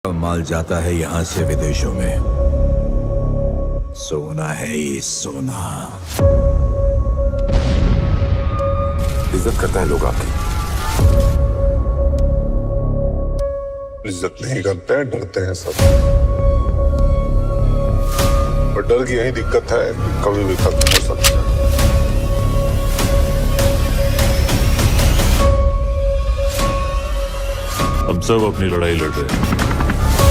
माल जाता है यहाँ से विदेशों में। सोना है ये सोना। इज्जत करता है लोग आपकी, इज्जत नहीं करते हैं, डरते हैं सब। और डर की यही दिक्कत है कि कभी भी खत्म हो सकता है। हम सब अपनी लड़ाई लड़ रहे हैं।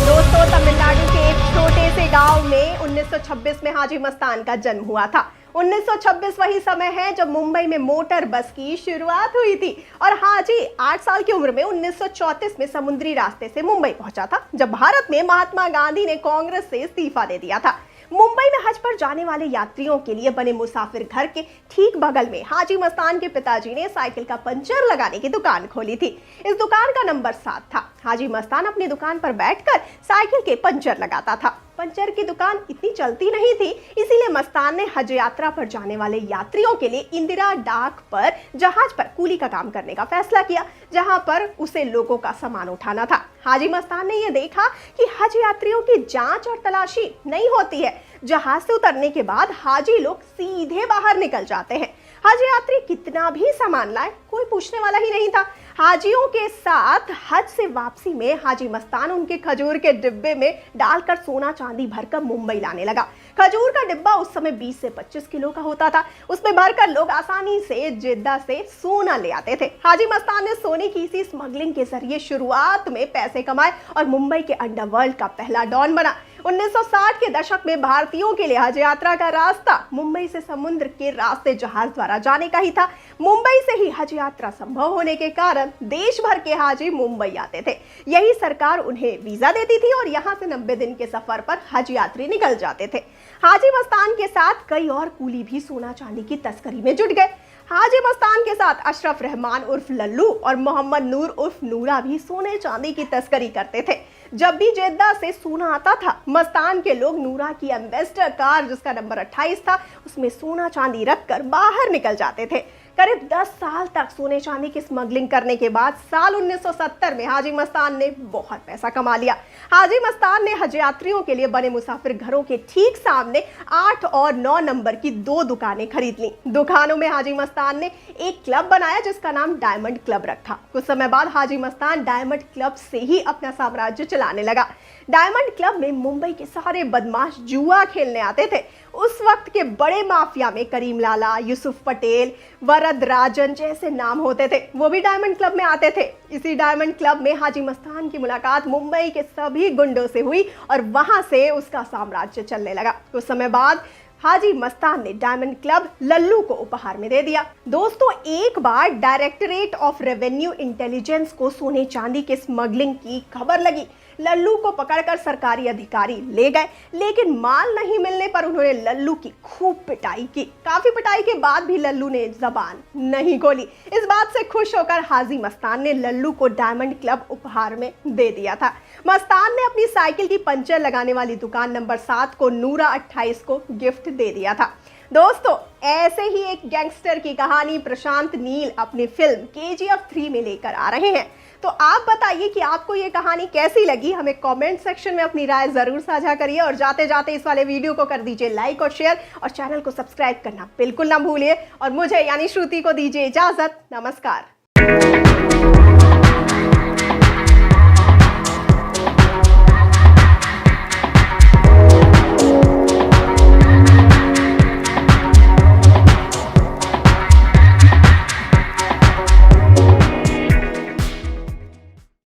दोस्तों, तमिलनाडु के एक छोटे से गांव में 1926 में हाजी मस्तान का जन्म हुआ था। 1926 वही समय है जब मुंबई में मोटर बस की शुरुआत हुई थी और हाजी 8 साल की उम्र में 1934 में समुद्री रास्ते से मुंबई पहुंचा था, जब भारत में महात्मा गांधी ने कांग्रेस से इस्तीफा दे दिया था। मुंबई में हज पर जाने वाले यात्रियों के लिए बने मुसाफिर घर के ठीक बगल में हाजी मस्तान के पिताजी ने साइकिल का पंचर लगाने की दुकान खोली थी। इस दुकान का नंबर 7 था। हाजी मस्तान अपनी दुकान पर बैठकर साइकिल के पंचर लगाता था। पंचर की दुकान इतनी चलती नहीं थी, इसीलिए मस्तान ने हज यात्रा पर जाने वाले यात्रियों के लिए इंदिरा डाक पर जहाज पर कूली का काम करने का फैसला किया, जहां पर उसे लोगों का सामान उठाना था। हाजी मस्तान ने यह देखा कि हज यात्रियों की जांच और तलाशी नहीं होती है। जहाज से उतरने के बाद हाजी लोग सीधे बाहर निकल जाते हैं। हज यात्री कितना भी सामान लाए, कोई पूछने वाला ही नहीं था। हाजियों के साथ हज से वापसी में हाजी मस्तान उनके खजूर के डिब्बे में डालकर सोना चांदी भरकर मुंबई लाने लगा। खजूर का डिब्बा उस समय 20 से 25 किलो का होता था। उसमें भरकर लोग आसानी से जेद्दा से सोना ले आते थे। हाजी मस्तान ने सोने की इसी स्मगलिंग के जरिए शुरुआत में पैसे कमाए और मुंबई के अंडरवर्ल्ड का पहला डॉन बना। 1960 के दशक में भारतीयों के लिए हज यात्रा का रास्ता मुंबई से समुद्र के रास्ते जहाज द्वारा जाने का ही था। मुंबई से ही हज यात्रा संभव होने के कारण देश भर के हाजी मुंबई आते थे। यही सरकार उन्हें वीजा देती थी और यहाँ से 90 दिन के सफर पर हज यात्री निकल जाते थे। हाजी मस्तान के साथ कई और कूली भी सोना चांदी की तस्करी में जुट गए। हाजी मस्तान के साथ अशरफ रहमान उर्फ लल्लू और मोहम्मद नूर उर्फ नूरा भी सोने चांदी की तस्करी करते थे। जब भी जेद्दा से सोना आता था, मस्तान के लोग नूरा की एम्बेसडर कार जिसका नंबर 28 था, उसमें सोना चांदी रखकर बाहर निकल जाते थे। करीब 10 साल तक सोने चांदी की स्मगलिंग करने के बाद साल 1970 में हाजी मस्तान ने बहुत पैसा कमा लिया। हाजी मस्तान ने हज यात्रियों के लिए बने मुसाफिर घरों के ठीक सामने 8 और 9 नंबर की 2 दुकानें खरीद ली। दुकानों में हाजी मस्तान ने एक क्लब बनाया जिसका नाम डायमंड क्लब रखा। कुछ समय बाद हाजी मस्तान डायमंड क्लब से ही अपना साम्राज्य चलाने लगा। डायमंड क्लब में मुंबई के सारे बदमाश जुआ खेलने आते थे। उस वक्त के बड़े माफिया में करीम लाला, यूसुफ पटेल, वरद राजन जैसे नाम होते थे, वो भी डायमंड क्लब में आते थे। इसी डायमंड क्लब में हाजी मस्तान की मुलाकात मुंबई के सभी गुंडों से हुई और वहां से उसका साम्राज्य चलने लगा। कुछ समय बाद हाजी मस्तान ने डायमंड क्लब लल्लू को उपहार में दे दिया। दोस्तों, एक बार डायरेक्टरेट ऑफ रेवेन्यू इंटेलिजेंस को सोने चांदी के स्मगलिंग की खबर लगी। लल्लू को पकड़कर सरकारी अधिकारी ले गए, लेकिन माल नहीं मिलने पर उन्होंने लल्लू की खूब पिटाई की। काफी पिटाई के बाद भी लल्लू ने जबान नहीं खोली। इस बात से खुश होकर हाजी मस्तान ने लल्लू को डायमंड क्लब उपहार में दे दिया था। मस्तान ने अपनी साइकिल की पंचर लगाने वाली दुकान नंबर 7 को नूरा 28 को गिफ्ट दे दिया था। दोस्तों, ऐसे ही एक गैंगस्टर की कहानी प्रशांत नील अपनी फिल्म KGF 3 में लेकर आ रहे हैं। तो आप बताइए कि आपको ये कहानी कैसी लगी। हमें कमेंट सेक्शन में अपनी राय जरूर साझा करिए और जाते जाते इस वाले वीडियो को कर दीजिए लाइक और शेयर और चैनल को सब्सक्राइब करना बिल्कुल ना भूलिए। और मुझे यानी श्रुति को दीजिए इजाजत। नमस्कार।